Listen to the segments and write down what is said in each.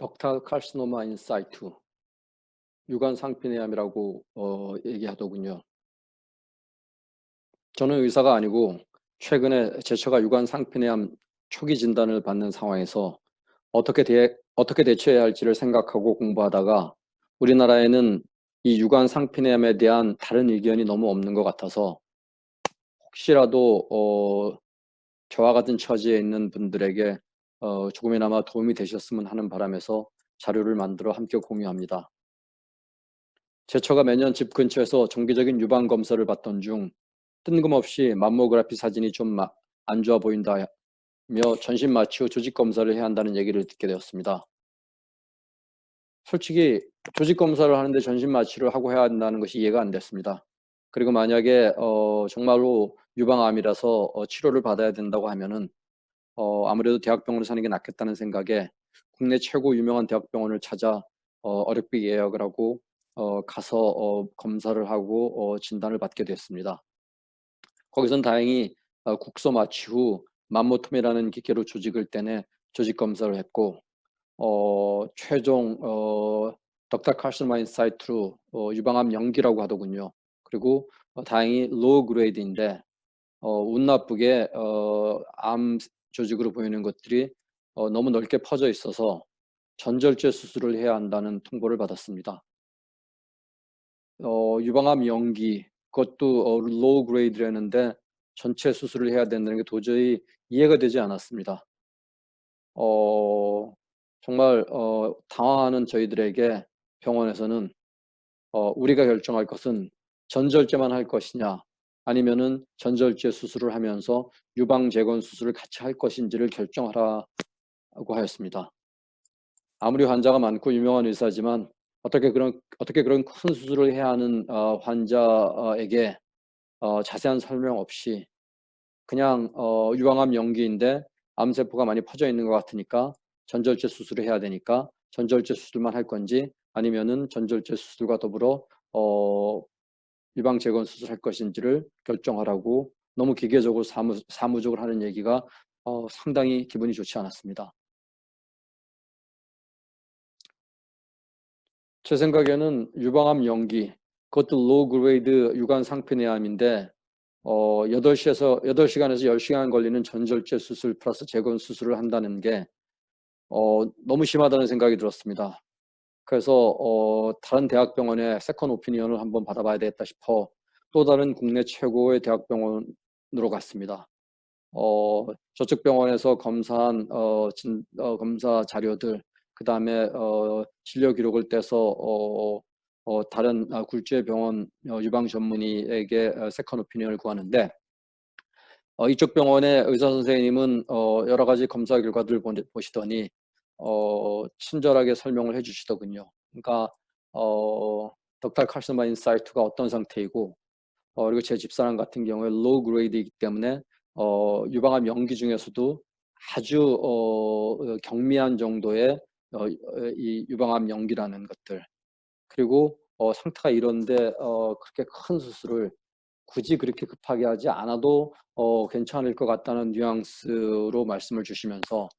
덕탈 칼시노마 인사이트 유관 상피내암이라고 얘기하더군요. 저는 의사가 아니고 최근에 제처가 유관 상피내암 초기 진단을 받는 상황에서 어떻게 대처해야 할지를 생각하고 공부하다가 우리나라에는 이 유관 상피내암에 대한 다른 의견이 너무 없는 것 같아서 혹시라도 저와 같은 처지에 있는 분들에게 조금이나마 도움이 되셨으면 하는 바람에서 자료를 만들어 함께 공유합니다. 제처가 매년 집 근처에서 정기적인 유방 검사를 받던 중 뜬금없이 맘모그래피 사진이 좀 안 좋아 보인다며 전신 마취 후 조직 검사를 해야 한다는 얘기를 듣게 되었습니다. 솔직히 조직 검사를 하는데 전신 마취를 하고 해야 한다는 것이 이해가 안 됐습니다. 그리고 만약에 정말로 유방암이라서 치료를 받아야 된다고 하면은 아무래도 대학병원을 사는 게 낫겠다는 생각에 국내 최고 유명한 대학병원을 찾아 어렵게 예약을 하고 가서 검사를 하고 진단을 받게 됐습니다. 거기선 다행히 국소 마취 후 맘모톰이라는 기계로 조직을 떼내 조직 검사를 했고 최종 덕탈 카시노마 인사이트로 유방암 영기라고 하더군요. 그리고 다행히 로우 그레이드인데 운 나쁘게 암 조직으로 보이는 것들이 너무 넓게 퍼져 있어서 전절제 수술을 해야 한다는 통보를 받았습니다. 유방암 영기 그것도 로우 그레이드라는데 전체 수술을 해야 된다는 게 도저히 이해가 되지 않았습니다. 어 정말 당황하는 저희들에게 병원에서는 우리가 결정할 것은 전절제만 할 것이냐 아니면은 전절제 수술을 하면서 유방 재건 수술을 같이 할 것인지를 결정하라고 하였습니다. 아무리 환자가 많고 유명한 의사지만 어떻게 그런 큰 수술을 해야 하는 환자에게 자세한 설명 없이 그냥 유방암 영기인데 암세포가 많이 퍼져 있는 것 같으니까 전절제 수술을 해야 되니까 전절제 수술만 할 건지 아니면은 전절제 수술과 더불어 유방 재건 수술할 것인지를 결정하라고 너무 기계적으로 사무적으로 하는 얘기가 상당히 기분이 좋지 않았습니다. 제 생각에는 유방암 영기 그것도 로우 그레이드 유관 상피내암인데 8시간에서 10시간 걸리는 전절제 수술 플러스 재건 수술을 한다는 게 너무 심하다는 생각이 들었습니다. 그래서 다른 대학병원의 세컨 오피니언을 한번 받아봐야 되겠다 싶어 또 다른 국내 최고의 대학병원으로 갔습니다. 저쪽 병원에서 검사한 검사 자료들 그다음에 진료 기록을 떼서 다른 굴지의 병원 유방 전문의에게 세컨 오피니언을 구하는데 이쪽 병원의 의사 선생님은 여러 가지 검사 결과들을 보시더니 친절하게 설명을 해 주시더군요. 그러니까 덕탈 카시노마 인사이트가 어떤 상태이고 그리고 제 집사람 같은 경우에 로우 그레이드이기 때문에 유방암 영기 중에서도 아주 경미한 정도의 이 유방암 영기라는 것들 그리고 상태가 이런데 그렇게 큰 수술을 굳이 그렇게 급하게 하지 않아도 괜찮을 것 같다는 뉘앙스로 말씀을 주시면서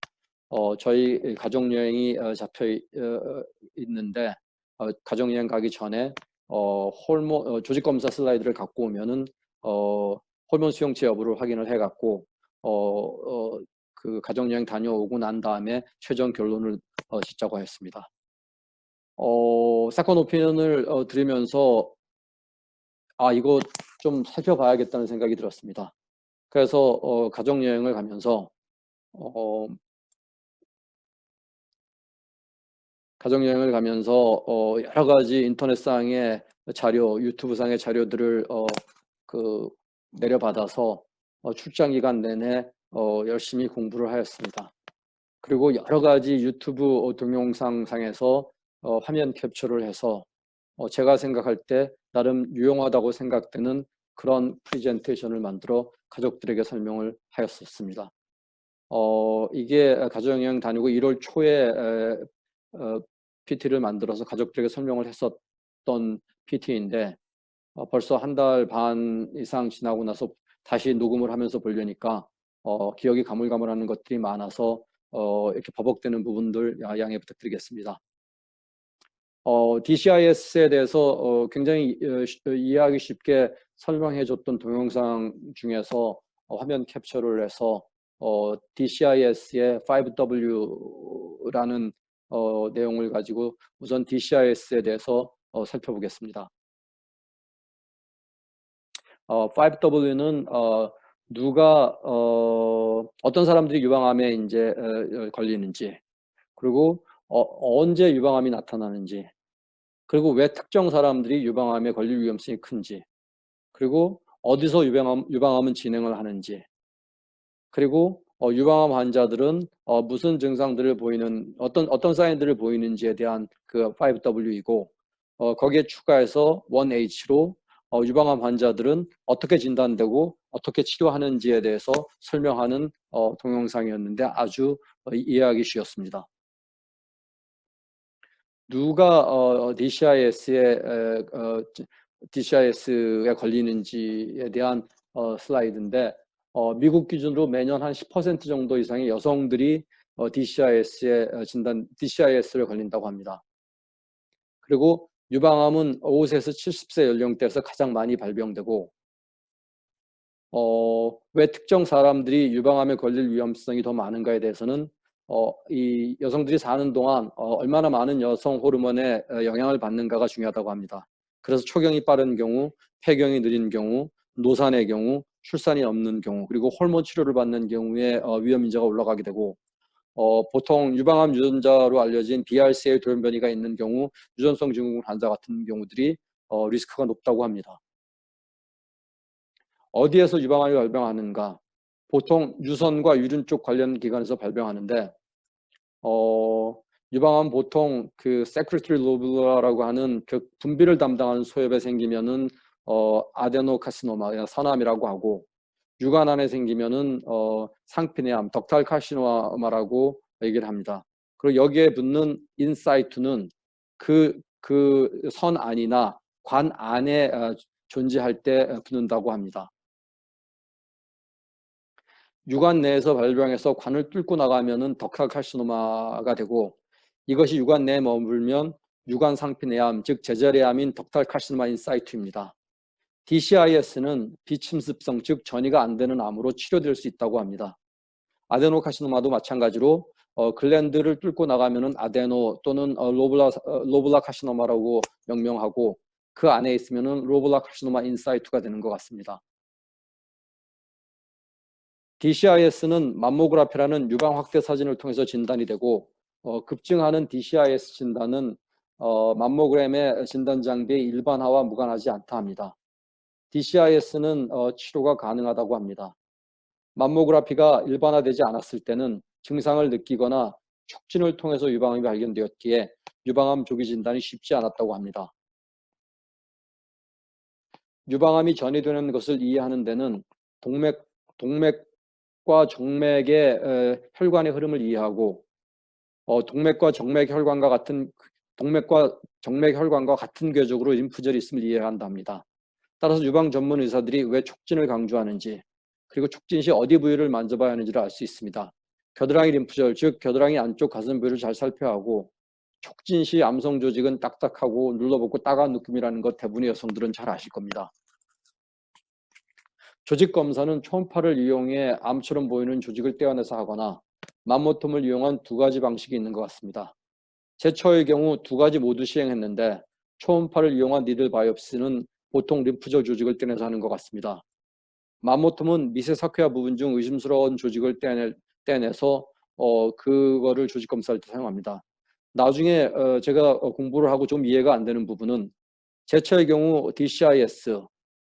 저희 가족 여행이 잡혀 있는데 가족 여행 가기 전에 호르몬 조직 검사 슬라이드를 갖고 오면은 호르몬 수용체 여부를 확인을 해 갖고 그 가족 여행 다녀오고 난 다음에 최종 결론을 짓자고 했습니다. 세컨 오피니언을 들으면서 '아 이거 좀 살펴봐야겠다.'는 생각이 들었습니다. 그래서 가족 여행을 가면서 어 여러 가지 인터넷상의 자료, 유튜브상의 자료들을 그 내려받아서 출장 기간 내내 열심히 공부를 하였습니다. 그리고 여러 가지 유튜브 동영상상에서 화면 캡처를 해서 제가 생각할 때 나름 유용하다고 생각되는 그런 프레젠테이션을 만들어 가족들에게 설명을 하였었습니다. 이게 가족여행 다니고 1월 초에 PT를 만들어서 가족들에게 설명을 했었던 PT인데 벌써 한 달 반 이상 지나고 나서 다시 녹음을 하면서 보려니까 기억이 가물가물하는 것들이 많아서 이렇게 버벅대는 부분들 양해 부탁드리겠습니다. DCIS에 대해서 굉장히 이해하기 쉽게 설명해 줬던 동영상 중에서 화면 캡처를 해서 DCIS의 5W라는 내용을 가지고 우선 DCIS에 대해서 살펴보겠습니다. 5W는 누가 어떤 사람들이 유방암에 이제 걸리는지, 그리고 언제 유방암이 나타나는지, 그리고 왜 특정 사람들이 유방암에 걸릴 위험성이 큰지, 그리고 어디서 유방암은 진행을 하는지, 그리고 유방암 환자들은 무슨 증상들을 보이는 어떤 사인들을 보이는지에 대한 그 5W이고 거기에 추가해서 1H로 유방암 환자들은 어떻게 진단되고 어떻게 치료하는지에 대해서 설명하는 동영상이었는데 아주 이해하기 쉬웠습니다. 누가 DCIS에 걸리는지에 대한 슬라이드인데 미국 기준으로 매년 한 10% 정도 이상의 여성들이 DCIS를 걸린다고 합니다. 그리고 유방암은 5세에서 70세 연령대에서 가장 많이 발병되고 왜 특정 사람들이 유방암에 걸릴 위험성이 더 많은가에 대해서는 이 여성들이 사는 동안 얼마나 많은 여성 호르몬에 영향을 받는가가 중요하다고 합니다. 그래서 초경이 빠른 경우, 폐경이 느린 경우, 노산의 경우, 출산이 없는 경우, 그리고 호르몬 치료를 받는 경우에 위험 인자가 올라가게 되고 보통 유방암 유전자로 알려진 BRCA 돌연변이가 있는 경우 유전성 증후군 환자 같은 경우들이 리스크가 높다고 합니다. 어디에서 유방암이 발병하는가? 보통 유선과 유륜 쪽 관련 기관에서 발병하는데 유방암 보통 그 secretory lobu라고 하는 그 분비를 담당하는 소엽에 생기면은 아데노카시노마, 선암이라고 하고 유관 안에 생기면은 상피내암, 덕탈 카시노마라고 얘기를 합니다. 그리고 여기에 붙는 인사이트는 그 선 안이나 관 안에 존재할 때 붙는다고 합니다. 유관 내에서 발병해서 관을 뚫고 나가면은 덕탈 카시노마가 되고 이것이 유관 내에 머물면 유관 상피내암, 즉 제자리암인 덕탈 카시노마 인사이트입니다. DCIS는 비침습성, 즉 전이가 안 되는 암으로 치료될 수 있다고 합니다. 아데노카시노마도 마찬가지로 글랜드를 뚫고 나가면은 아데노 또는 로블라 카시노마라고 명명하고 그 안에 있으면은 로블라 카시노마 인사이트가 되는 것 같습니다. DCIS는 맘모그라피라는 유방 확대 사진을 통해서 진단이 되고 급증하는 DCIS 진단은 맘모그램의 진단 장비의 일반화와 무관하지 않다 합니다. DCIS는 치료가 가능하다고 합니다. 맘모그라피가 일반화되지 않았을 때는 증상을 느끼거나 촉진을 통해서 유방암이 발견되었기에 유방암 조기 진단이 쉽지 않았다고 합니다. 유방암이 전이되는 것을 이해하는 데는 동맥과 정맥의 혈관의 흐름을 이해하고 동맥과 정맥 혈관과 같은 궤적으로 림프절이 있음을 이해해야 한답니다. 따라서 유방 전문 의사들이 왜 촉진을 강조하는지 그리고 촉진 시 어디 부위를 만져봐야 하는지를 알 수 있습니다. 겨드랑이 림프절, 즉 겨드랑이 안쪽 가슴 부위를 잘 살펴야 하고 촉진 시 암성 조직은 딱딱하고 눌러붙고 따가운 느낌이라는 것 대부분의 여성들은 잘 아실 겁니다. 조직 검사는 초음파를 이용해 암처럼 보이는 조직을 떼어내서 하거나 맘모톰을 이용한 두 가지 방식이 있는 것 같습니다. 제처의 경우 두 가지 모두 시행했는데 초음파를 이용한 니들 바이옵시는 보통 림프절 조직을 떼내서 하는 것 같습니다. 맘모톰은 미세사케아 부분 중 의심스러운 조직을 떼내서 그거를 조직 검사할 때 사용합니다. 나중에 제가 공부를 하고 좀 이해가 안 되는 부분은 제처의 경우 DCIS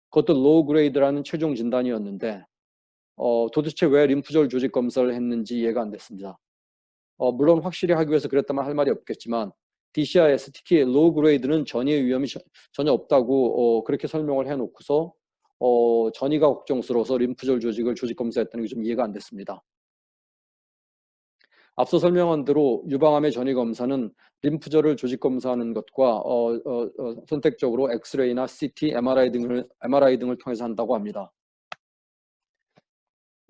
그것도 로우 그레이드라는 최종 진단이었는데 도대체 왜 림프절 조직 검사를 했는지 이해가 안 됐습니다. 물론 확실히 하기 위해서 그랬다면 할 말이 없겠지만 DCIS 특히 로우 그레이드는 전이의 위험이 전혀 없다고 그렇게 설명을 해놓고서 전이가 걱정스러워서 림프절 조직을 조직 검사했다는 게 좀 이해가 안 됐습니다. 앞서 설명한 대로 유방암의 전이 검사는 림프절을 조직 검사하는 것과 선택적으로 엑스레이나 CT, MRI 등을 통해서 한다고 합니다.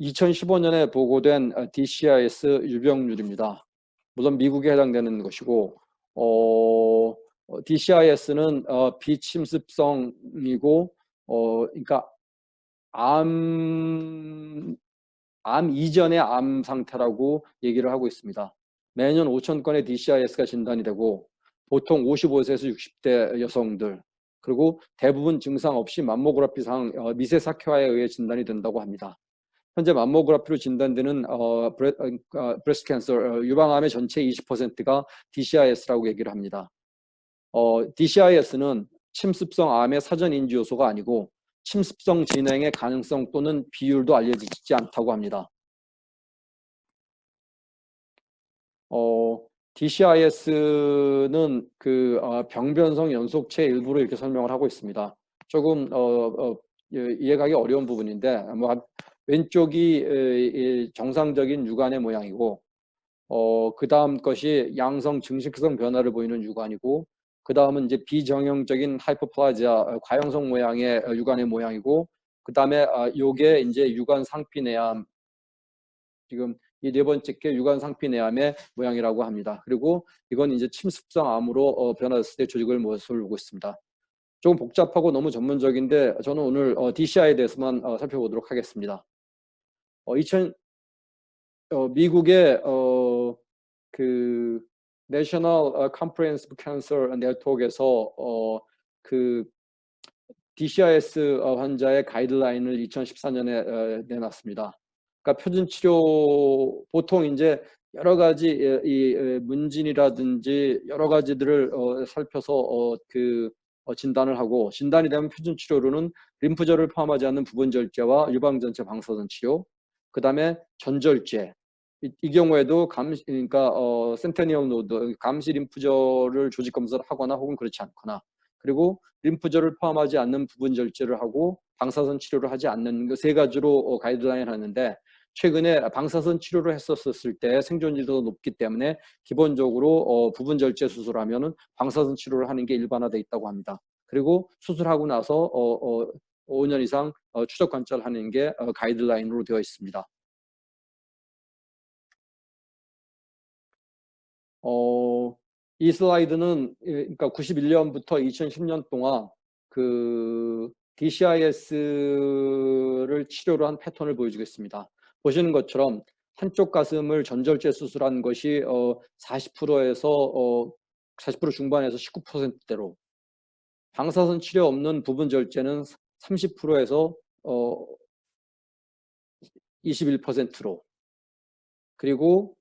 2015년에 보고된 DCIS 유병률입니다. 물론 미국에 해당되는 것이고 DCIS는 비침습성이고 그러니까 암 이전의 암 상태라고 얘기를 하고 있습니다. 매년 5천 건의 DCIS가 진단이 되고 보통 55세에서 60대 여성들 그리고 대부분 증상 없이 맘모그래피상 미세삭회화에 의해 진단이 된다고 합니다. 현재 맘모그래피로 진단되는 브레스트 캔서 유방암의 전체 20%가 DCIS라고 얘기를 합니다. DCIS는 침습성 암의 사전 인지 요소가 아니고 침습성 진행의 가능성 또는 비율도 알려지지 않다고 합니다. DCIS는 병변성 연속체 일부로 이렇게 설명을 하고 있습니다. 조금 이해가기 어려운 부분인데 왼쪽이 정상적인 유관의 모양이고 그 다음 것이 양성 증식성 변화를 보이는 유관이고 그 다음은 이제 비정형적인 하이퍼플라지아 과형성 모양의 유관의 모양이고 그 다음에 요게 이제 유관 상피내암 지금 이 네 번째 게 유관 상피내암의 모양이라고 합니다. 그리고 이건 이제 침습성 암으로 변화했을 때 조직을 모습을 보고 있습니다. 조금 복잡하고 너무 전문적인데 저는 오늘 DCI에 대해서만 살펴보도록 하겠습니다. 미국의 그 National Comprehensive Cancer Network에서 그 DCIS 환자의 가이드라인을 2014년에 내놨습니다. 그러니까 표준 치료 보통 이제 여러 가지 이 문진이라든지 여러 가지들을 살펴서 진단을 하고 진단이 되면 표준 치료로는 림프절을 포함하지 않는 부분절제와 유방전체 방사선 치료, 그 다음에 전절제. 이 경우에도 그러니까 센테니얼 노드 감시 림프절을 조직 검사를 하거나 혹은 그렇지 않거나 그리고 림프절을 포함하지 않는 부분 절제를 하고 방사선 치료를 하지 않는 그 세 가지로 가이드라인을 하는데 최근에 방사선 치료를 했었을 때 생존율이 더 높기 때문에 기본적으로 부분 절제 수술하면은 방사선 치료를 하는 게 일반화돼 있다고 합니다. 그리고 수술하고 나서 5년 이상 추적 관찰하는 게 가이드라인으로 되어 있습니다. 이 슬라이드는 그러니까 91년부터 2010년 동안 그 DCIS를 치료로 한 패턴을 보여주겠습니다. 보시는 것처럼 한쪽 가슴을 전절제 수술한 것이 40%에서 40% 중반에서 19%대로 방사선 치료 없는 부분 절제는 30%에서 21%로 그리고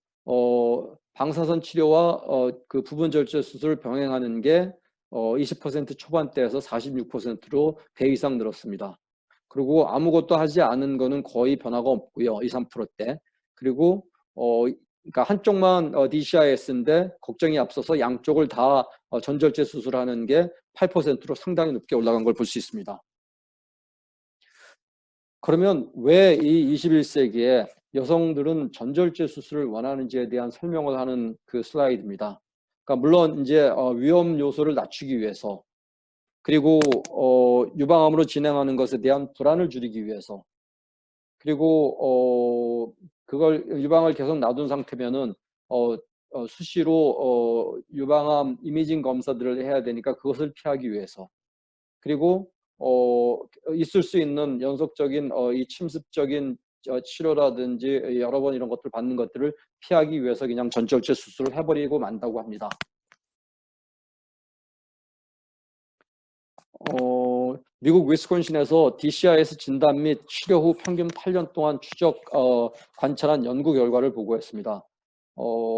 방사선 치료와 그 부분 절제 수술을 병행하는 게 20% 초반대에서 46%로 배 이상 늘었습니다. 그리고 아무것도 하지 않은 거는 거의 변화가 없고요. 2, 3%대. 그리고 그러니까 한쪽만 DCIS인데 걱정이 앞서서 양쪽을 다 전절제 수술하는 게 8%로 상당히 높게 올라간 걸 볼 수 있습니다. 그러면 왜 이 21세기에 여성들은 전절제 수술을 원하는지에 대한 설명을 하는 그 슬라이드입니다. 그러니까 물론 이제 위험 요소를 낮추기 위해서 그리고 유방암으로 진행하는 것에 대한 불안을 줄이기 위해서 그리고 그걸 유방을 계속 놔둔 상태면은 수시로 유방암 이미징 검사들을 해야 되니까 그것을 피하기 위해서 그리고 있을 수 있는 연속적인 이 침습적인 치료라든지 여러 번 이런 것들 받는 것들을 피하기 위해서 그냥 전절제 수술을 해버리고 만다고 합니다. 미국 위스콘신에서 DCIS 진단 및 치료 후 평균 8년 동안 추적 관찰한 연구 결과를 보고했습니다.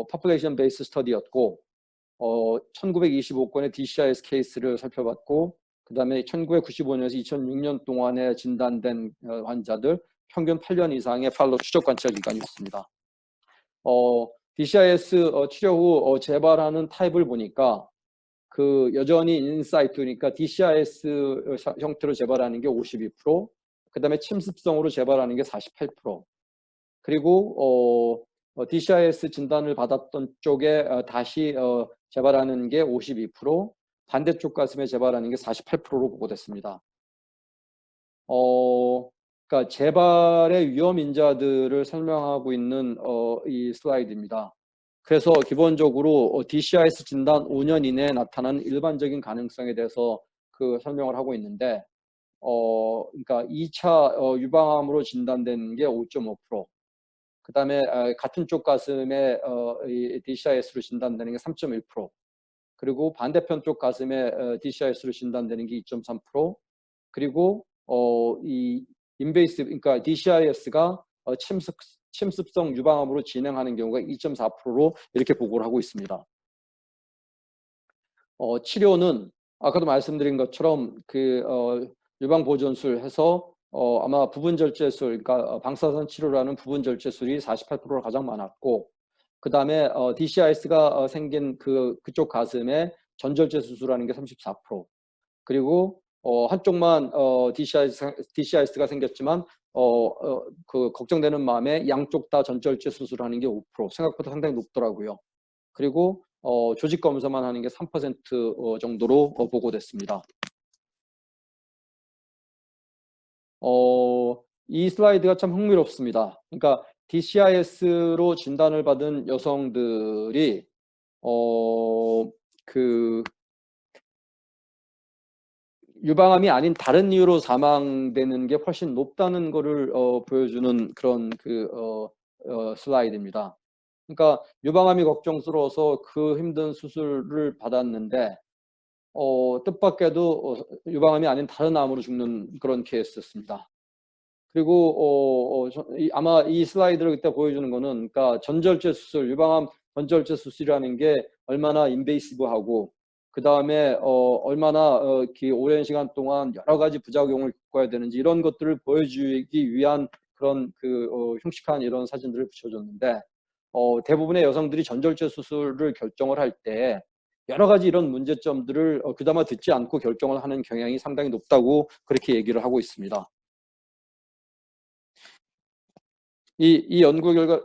Population Based Study였고 1925건의 DCIS 케이스를 살펴봤고 그 다음에 1995년에서 2006년 동안에 진단된 환자들 평균 8년 이상의 팔로우 추적 관찰 기간이었습니다. DCIS 치료 후 재발하는 타입을 보니까 그 여전히 인사이트니까 DCIS 형태로 재발하는 게 52%, 그 다음에 침습성으로 재발하는 게 48%, 그리고 DCIS 진단을 받았던 쪽에 다시 재발하는 게 52%, 반대쪽 가슴에 재발하는 게 48%로 보고됐습니다. 그러니까 재발의 위험 인자들을 설명하고 있는 이 슬라이드입니다. 그래서 기본적으로 DCIS 진단 5년 이내에 나타나는 일반적인 가능성에 대해서 그 설명을 하고 있는데, 그러니까 2차 유방암으로 진단된 게 5.5%, 그 다음에 같은 쪽 가슴에 이 DCIS로 진단되는 게 3.1%, 그리고 반대편 쪽 가슴에 DCIS로 진단되는 게 2.3%, 그리고 이 인베이스, 그러니까 DCIS가 침습성 유방암으로 진행하는 경우가 2.4%로 이렇게 보고를 하고 있습니다. 치료는 아까도 말씀드린 것처럼 그 유방 보존술 해서 아마 부분 절제술, 그러니까 방사선 치료라는 부분 절제술이 48%가 가장 많았고, 그 다음에 DCIS가 생긴 그쪽 가슴에 전절제 수술하는 게 34%, 그리고 한쪽만 DCIS가 생겼지만 그 걱정되는 마음에 양쪽 다 전절제 수술하는 게 5%, 생각보다 상당히 높더라고요. 그리고 조직 검사만 하는 게 3% 정도로 보고됐습니다. 이 슬라이드가 참 흥미롭습니다. 그러니까 DCIS로 진단을 받은 여성들이 그 유방암이 아닌 다른 이유로 사망되는 게 훨씬 높다는 것을 보여주는 그런 슬라이드입니다. 그러니까 유방암이 걱정스러워서 그 힘든 수술을 받았는데 뜻밖에도 유방암이 아닌 다른 암으로 죽는 그런 케이스였습니다. 그리고 아마 이 스라이드를 그때 보여주는 거는, 그러니까 전절제 수술, 유방암 전절제 수술이라는 게 얼마나 인베이시브하고, 그 다음에 얼마나 오랜 시간 동안 여러 가지 부작용을 겪어야 되는지, 이런 것들을 보여주기 위한 그런 흉측한 이런 사진들을 붙여줬는데, 대부분의 여성들이 전절제 수술을 결정을 할 때 여러 가지 이런 문제점들을 그나마 듣지 않고 결정을 하는 경향이 상당히 높다고 그렇게 얘기를 하고 있습니다. 이 연구 결과,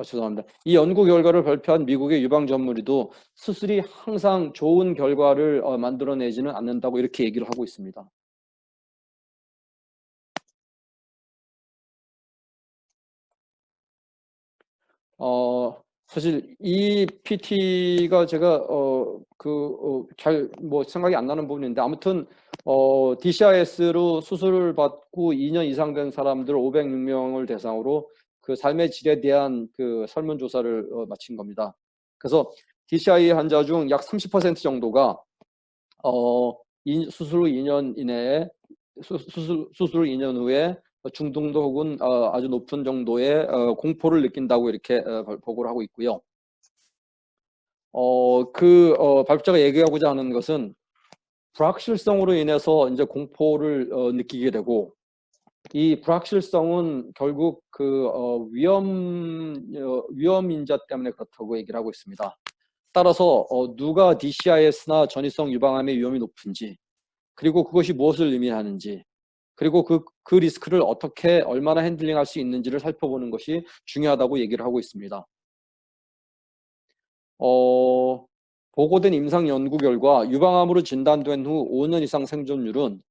죄송합니다. 이 연구 결과를 발표한 미국의 유방 전문의도 수술이 항상 좋은 결과를 만들어내지는 않는다고 이렇게 얘기를 하고 있습니다. 사실 이 PT가 제가 잘 생각이 안 나는 부분인데, 아무튼 DCIS로 수술을 받고 2년 이상 된 사람들 506명을 대상으로 그 삶의 질에 대한 그 설문조사를 마친 겁니다. 그래서 DCI 환자 중 약 30% 정도가 수술 후 2년 이내에 수술 후 2년 후에 중등도 혹은 아주 높은 정도의 공포를 느낀다고 이렇게 보고를 하고 있고요. 발표자가 얘기하고자 하는 것은 불확실성으로 인해서 이제 공포를 느끼게 되고, 이 불확실성은 결국 위험 인자 때문에 그렇다고 얘기를 하고 있습니다. 따라서 누가 DCIS나 전이성 유방암의 위험이 높은지, 그리고 그것이 무엇을 의미하는지, 그리고 그 리스크를 어떻게 얼마나 핸들링할 수 있는지를 살펴보는 것이 중요하다고 얘기를 하고 있습니다. 보고된 임상 연구 결과 유방암으로 진단된 후 5년 이상 생존율은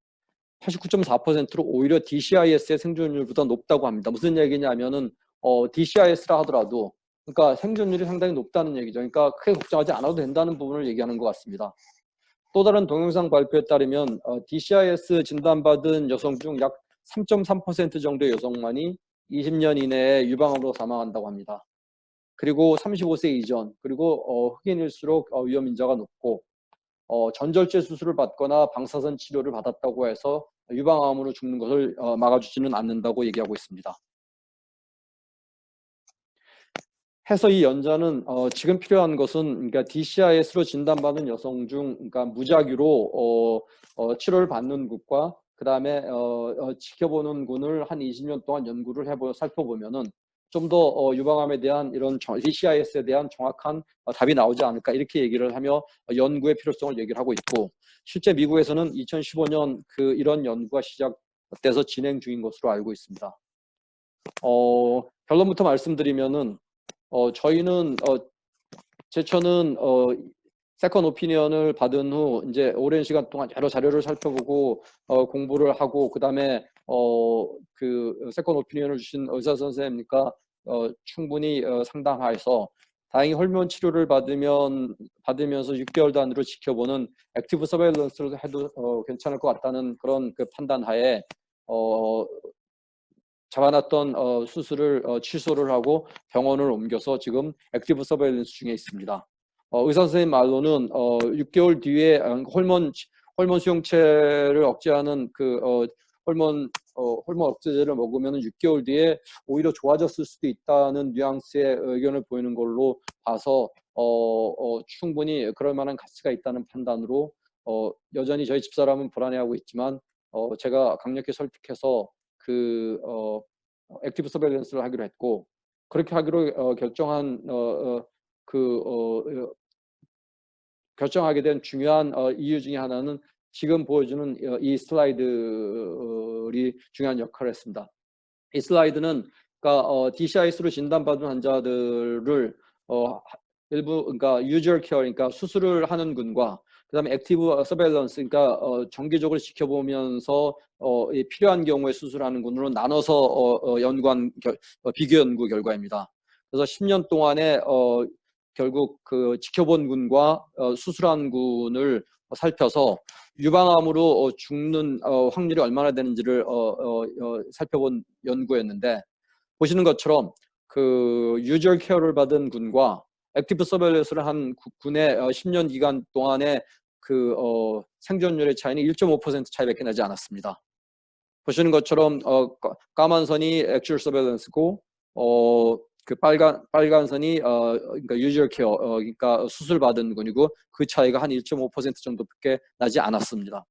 89.4%로 오히려 DCIS의 생존율보다 높다고 합니다. 무슨 얘기냐면은 DCIS라 하더라도, 그러니까 생존율이 상당히 높다는 얘기죠. 그러니까 크게 걱정하지 않아도 된다는 부분을 얘기하는 것 같습니다. 또 다른 동영상 발표에 따르면 DCIS 진단받은 여성 중 약 3.3% 정도의 여성만이 20년 이내에 유방암으로 사망한다고 합니다. 그리고 35세 이전, 그리고 흑인일수록 위험 인자가 높고, 전절제 수술을 받거나 방사선 치료를 받았다고 해서 유방암으로 죽는 것을 막아주지는 않는다고 얘기하고 있습니다. 해서 이 연자는 지금 필요한 것은, 그러니까 DCIS로 진단받은 여성 중, 그러니까 무작위로 치료를 받는 곳과 그 다음에 지켜보는 군을 한 20년 동안 연구를 살펴보면은 좀 더 유방암에 대한 이런 DCIS에 대한 정확한 답이 나오지 않을까, 이렇게 얘기를 하며 연구의 필요성을 얘기를 하고 있고, 실제 미국에서는 2015년 이런 연구가 시작돼서 진행 중인 것으로 알고 있습니다. 결론부터 말씀드리면은 저희는 제처는 세컨 오피니언을 받은 후 이제 오랜 시간 동안 여러 자료를 살펴보고 공부를 하고, 그 다음에 그 세컨 오피니언을 주신 의사 선생님과 충분히 상담해서 다행히 호르몬 치료를 받으면서 6개월 단위로 지켜보는 액티브 서베일런스를 해도 괜찮을 것 같다는 그런 그 판단하에 잡아놨던 수술을 취소를 하고 병원을 옮겨서 지금 액티브 서베일런스 중에 있습니다. 의사 선생님 말로는 6개월 뒤에 호르몬 수용체를 억제하는 그 호르몬 억제제를 먹으면 6개월 뒤에 오히려 좋아졌을 수도 있다는 뉘앙스의 의견을 보이는 걸로 봐서 충분히 그럴 만한 가치가 있다는 판단으로 여전히 저희 집사람은 불안해하고 있지만 제가 강력히 설득해서 그 액티브 서베일런스를 하기로 했고, 그렇게 하기로 결정하게 된 중요한 이유 중에 하나는 지금 보여주는 이 슬라이드이 중요한 역할을 했습니다. 이 슬라이드는 그러니까 DCIS로 진단받은 환자들을 일부 그러니까 유주얼 케어 그러니까 수술을 하는 군과 그다음에 액티브 서베일런스 그러니까 정기적으로 지켜보면서 필요한 경우에 수술하는 군으로 나눠서 연구한 비교 연구 결과입니다. 그래서 10년 동안에 결국 그 지켜본 군과 수술한 군을 살펴서 유방암으로 죽는 확률이 얼마나 되는지를 살펴본 연구였는데, 보시는 것처럼 그 유저 케어를 받은 군과 액티브 서베일런스를 한 군의 10년 기간 동안에 그 생존율의 차이는 1.5% 차이밖에 나지 않았습니다. 보시는 것처럼 까만 선이 액츄얼 서베일런스고 그 빨간 선이 그러니까 유저 케어 그러니까 수술 받은 군이고 그 차이가 한 1.5% 정도밖에 나지 않았습니다.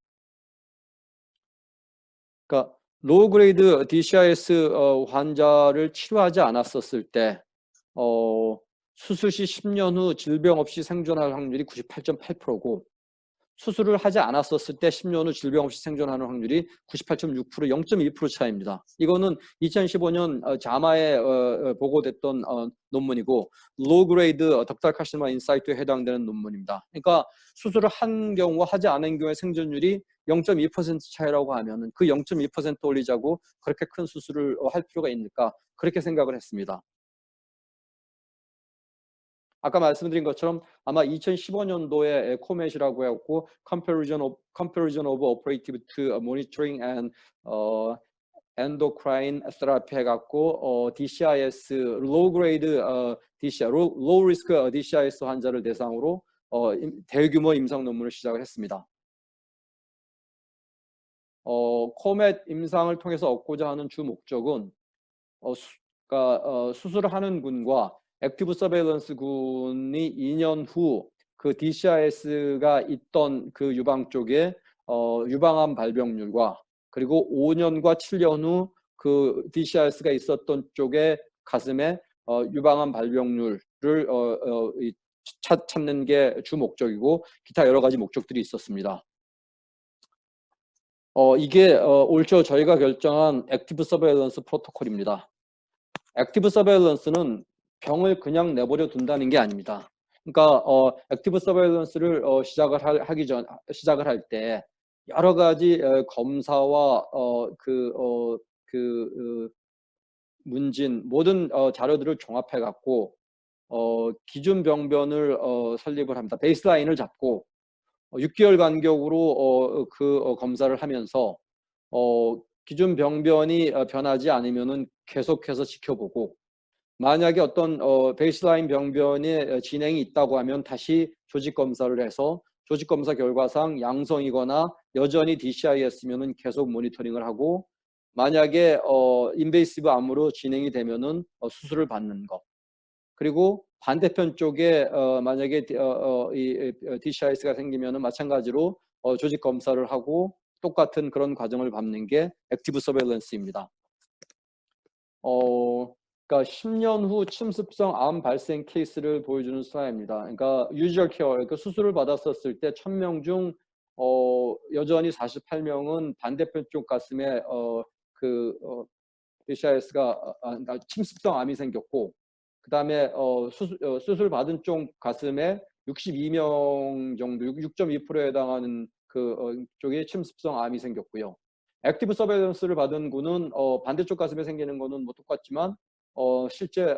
그러니까 로우 그레이드 DCIS 환자를 치료하지 않았었을 때 수술 시 10년 후 질병 없이 생존할 확률이 98.8%고 수술을 하지 않았었을 때 10년 후 질병 없이 생존하는 확률이 98.6% 0.2% 차이입니다. 이거는 2015년 자마에 보고됐던 논문이고 로우 그레이드 덕탈 카시노마 인사이트에 해당되는 논문입니다. 그러니까 수술을 한 경우와 하지 않은 경우의 생존율이 0.2% 차이라고 하면은 그 0.2% 올리자고 그렇게 큰 수술을 할 필요가 있을까? 그렇게 생각을 했습니다. 아까 말씀드린 것처럼 아마 2015년도에 코멧이라고 해갖고 Comparison of Operative to Monitoring and Endocrine Therapy 해갖고 DCIS Low Grade Low Risk DCIS 환자를 대상으로 대규모 임상 논문을 시작을 했습니다. 코멧 임상을 통해서 얻고자 하는 주 목적은 그러니까 수술을 하는 군과 액티브 서베일런스 군이 2년 후 그 DCIS가 있던 그 유방 쪽에 유방암 발병률과 그리고 5년과 7년 후 그 DCIS가 있었던 쪽에 가슴에 유방암 발병률을 찾는 게 주 목적이고 기타 여러 가지 목적들이 있었습니다. 이게 올 초 저희가 결정한 액티브 서베일런스 프로토콜입니다. 액티브 서베일런스는 병을 그냥 내버려 둔다는 게 아닙니다. 그러니까 액티브 서베일런스를 시작을 할 때 여러 가지 검사와 문진 모든 자료들을 종합해 갖고 기준 병변을 설립을 합니다. 베이스라인을 잡고 6개월 간격으로 검사를 하면서 기준 병변이 변하지 않으면은 계속해서 지켜보고, 만약에 어떤 베이스라인 병변의 진행이 있다고 하면 다시 조직 검사를 해서 조직 검사 결과상 양성이거나 여전히 DCIS면은 계속 모니터링을 하고, 만약에 인베이시브 암으로 진행이 되면은 수술을 받는 것. 그리고 반대편 쪽에 만약에 DCIS가 생기면은 마찬가지로 조직 검사를 하고 똑같은 그런 과정을 밟는 게 액티브 서베일런스입니다. 그러니까 10년 후 침습성 암 발생 케이스를 보여주는 슬라이드입니다. 그러니까 유저 케어, 그러니까 수술을 받았었을 때 1000명 중 여전히 48명은 반대편 쪽 가슴에 DCIS가 침습성 암이 생겼고, 그 다음에 수술 받은 쪽 가슴에 62명 정도, 6.2%에 해당하는 쪽에 침습성 암이 생겼고요. 액티브 서베일런스를 받은 군은 반대쪽 가슴에 생기는 거는 뭐 똑같지만 실제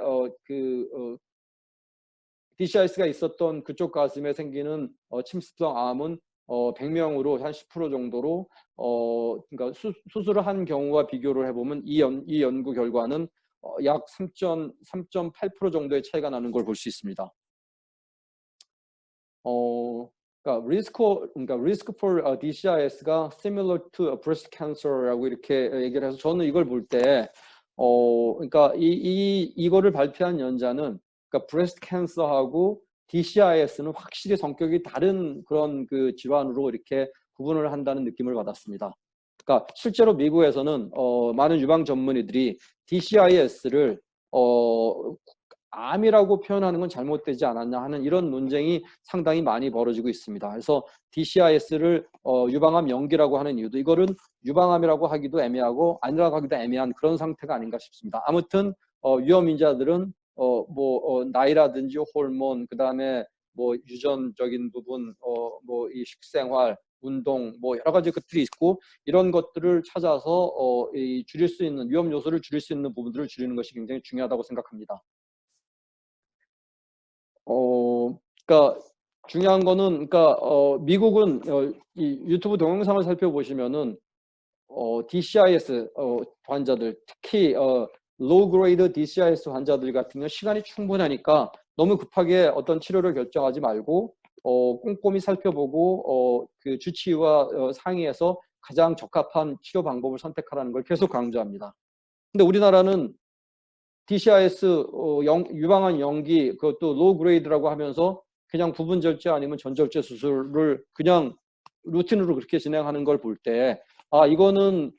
DCIS가 있었던 그쪽 가슴에 생기는 침습성 암은 100명으로 한 10% 정도로 그러니까 수술을 한 경우와 비교를 해보면 이 연구 결과는 약 3.8% 정도의 차이가 나는 걸 볼 수 있습니다. 그러니까 risk for DCIS가 similar to breast cancer라고 이렇게 얘기를 해서 저는 이걸 볼 때 그러니까 이거를 발표한 연자는 그러니까 breast cancer하고 DCIS는 확실히 성격이 다른 그런 그 질환으로 이렇게 구분을 한다는 느낌을 받았습니다. 그러니까 실제로 미국에서는 많은 유방 전문의들이 DCIS를 암이라고 표현하는 건 잘못되지 않았냐 하는 이런 논쟁이 상당히 많이 벌어지고 있습니다. 그래서 DCIS를 유방암 연기라고 하는 이유도 이거는 유방암이라고 하기도 애매하고 아니라고 하기도 애매한 그런 상태가 아닌가 싶습니다. 아무튼 위험인자들은 나이라든지 호르몬, 그다음에 뭐 유전적인 부분, 뭐 이 식생활, 운동, 뭐 여러 가지 것들이 있고 이런 것들을 찾아서 줄일 수 있는 위험 요소를 줄일 수 있는 부분들을 줄이는 것이 굉장히 중요하다고 생각합니다. 그러니까 중요한 거는 그러니까 미국은 이 유튜브 동영상을 살펴보시면은 DCIS 환자들 특히 low grade DCIS 환자들 같은 경우 시간이 충분하니까 너무 급하게 어떤 치료를 결정하지 말고 꼼꼼히 살펴보고 그 주치의와 상의해서 가장 적합한 치료 방법을 선택하라는 걸 계속 강조합니다. 근데 우리나라는 DCIS 유방암 연기 그것도 로우 그레이드라고 하면서 그냥 부분 절제 아니면 전절제 수술을 그냥 루틴으로 그렇게 진행하는 걸 볼 때 이거는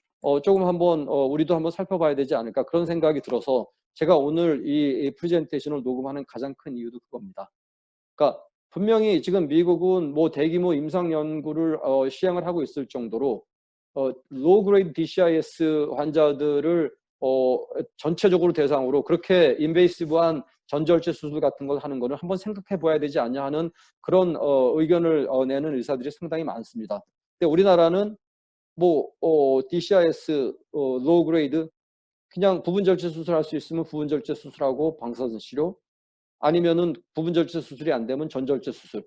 조금 한번 우리도 한번 살펴봐야 되지 않을까 그런 생각이 들어서 제가 오늘 이 프레젠테이션을 녹음하는 가장 큰 이유도 그겁니다. 그러니까 분명히 지금 미국은 뭐 대규모 임상 연구를 시행을 하고 있을 정도로 로우 그레이드 DCIS 환자들을 전체적으로 대상으로 그렇게 인베이시브한 전절제 수술 같은 걸 하는 거는 한번 생각해 봐야 되지 않냐 하는 그런 의견을 내는 의사들이 상당히 많습니다. 근데 우리나라는 뭐 DCIS 로우 그레이드 그냥 부분 절제 수술할 수 있으면 부분 절제 수술하고 방사선 치료 아니면은 부분 절제 수술이 안 되면 전절제 수술.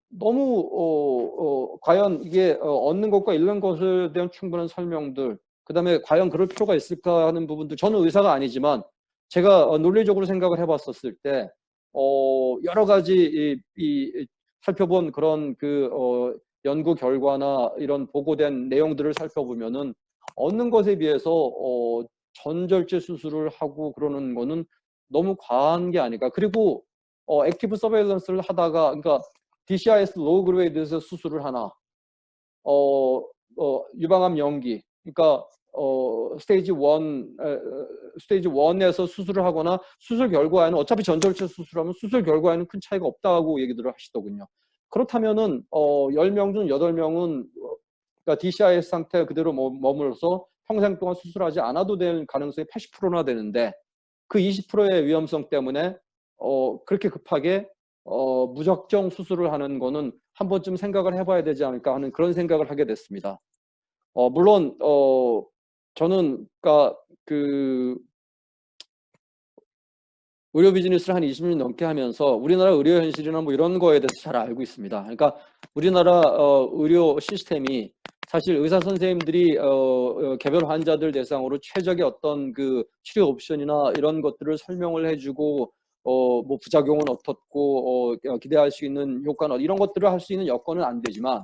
너무 과연 이게 얻는 것과 잃는 것에 대한 충분한 설명들 그다음에 과연 그럴 필요가 있을까 하는 부분들 저는 의사가 아니지만 제가 논리적으로 생각을 해봤었을 때 여러 가지 살펴본 그런 연구 결과나 이런 보고된 내용들을 살펴보면은 얻는 것에 비해서 전절제 수술을 하고 그러는 거는 너무 과한 게 아닐까. 그리고 액티브 서베일런스를 하다가 그러니까 DCIS 로우 그레이드에서 수술을 하나, 유방암 연기, 그러니까 스테이지 1에서 수술을 하거나 수술 결과에는 어차피 전절제 수술하면 수술 결과에는 큰 차이가 없다고 얘기들을 하시더군요. 그렇다면은 10명 중 8명은 그러니까 DCIS 상태 그대로 머물러서 평생 동안 수술하지 않아도 될 가능성이 80%나 되는데 그 20%의 위험성 때문에 그렇게 급하게 무작정 수술을 하는 거는 한 번쯤 생각을 해봐야 되지 않을까 하는 그런 생각을 하게 됐습니다. 물론 저는 그러니까 의료 비즈니스를 한 20년 넘게 하면서 우리나라 의료 현실이나 뭐 이런 거에 대해서 잘 알고 있습니다. 그러니까 우리나라 의료 시스템이 사실 의사 선생님들이 개별 환자들 대상으로 최적의 어떤 그 치료 옵션이나 이런 것들을 설명을 해주고 뭐 부작용은 어떻고 기대할 수 있는 효과는 이런 것들을 할 수 있는 여건은 안 되지만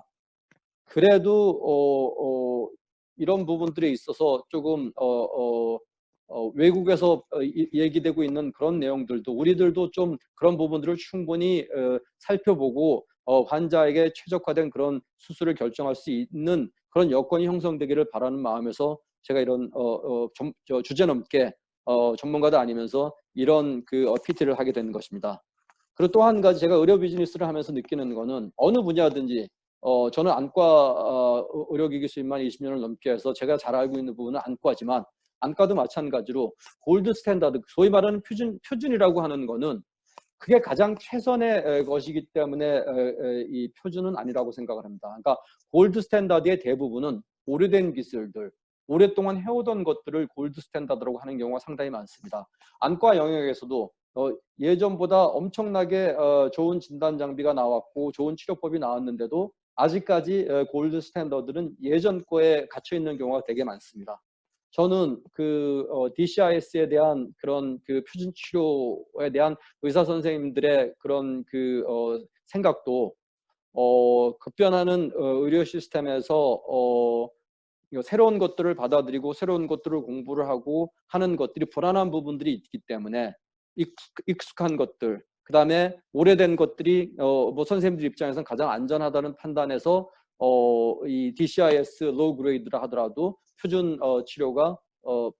그래도 이런 부분들에 있어서 조금 외국에서 얘기되고 있는 그런 내용들도 우리들도 좀 그런 부분들을 충분히 살펴보고 환자에게 최적화된 그런 수술을 결정할 수 있는 그런 여건이 형성되기를 바라는 마음에서 제가 이런 주제넘게 전문가도 아니면서 이런 PT를 하게 되는 것입니다. 그리고 또 한 가지 제가 의료 비즈니스를 하면서 느끼는 거는 어느 분야든지 저는 안과 의료기기 수입만 20년을 넘게 해서 제가 잘 알고 있는 부분은 안과지만 안과도 마찬가지로 골드 스탠다드, 소위 말하는 표준이라고 하는 거는 그게 가장 최선의 것이기 때문에 이 표준은 아니라고 생각을 합니다. 그러니까 골드 스탠다드의 대부분은 오래된 기술들, 오랫동안 해오던 것들을 골드 스탠다드라고 하는 경우가 상당히 많습니다. 안과 영역에서도 예전보다 엄청나게 좋은 진단 장비가 나왔고 좋은 치료법이 나왔는데도 아직까지 골드 스탠다드는 예전 거에 갇혀 있는 경우가 되게 많습니다. 저는 DCIS에 대한 그런 표준 치료에 대한 의사 선생님들의 그런 생각도 급변하는 의료 시스템에서 새로운 것들을 받아들이고 새로운 것들을 공부를 하고 하는 것들이 불안한 부분들이 있기 때문에 익숙한 것들, 그 다음에 오래된 것들이 뭐 선생님들 입장에서는 가장 안전하다는 판단에서 이 DCIS 로우 그레이드라 하더라도 표준 치료가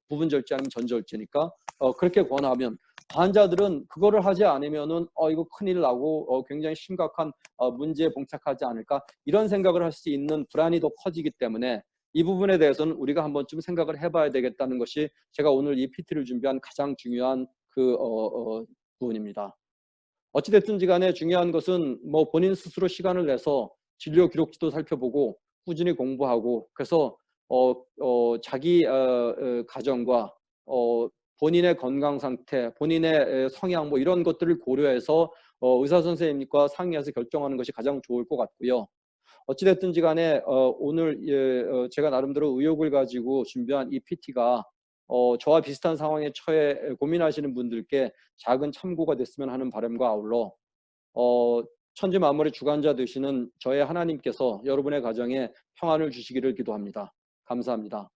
부분 절제 아니면 전 절제니까 그렇게 권하면 환자들은 그거를 하지 않으면은 이거 큰일 나고 굉장히 심각한 문제에 봉착하지 않을까 이런 생각을 할 수 있는 불안이 더 커지기 때문에 이 부분에 대해서는 우리가 한 번쯤 생각을 해봐야 되겠다는 것이 제가 오늘 이 PT를 준비한 가장 중요한 부분입니다. 어찌됐든지 간에 중요한 것은 뭐 본인 스스로 시간을 내서 진료 기록지도 살펴보고 꾸준히 공부하고 그래서 자기 가정과 본인의 건강 상태, 본인의 성향 뭐 이런 것들을 고려해서 의사 선생님과 상의해서 결정하는 것이 가장 좋을 것 같고요. 어찌됐든지 간에 오늘 제가 나름대로 의욕을 가지고 준비한 이 PT가 저와 비슷한 상황에 처해 고민하시는 분들께 작은 참고가 됐으면 하는 바람과 아울러 천지 만물의 주관자 되시는 저의 하나님께서 여러분의 가정에 평안을 주시기를 기도합니다. 감사합니다.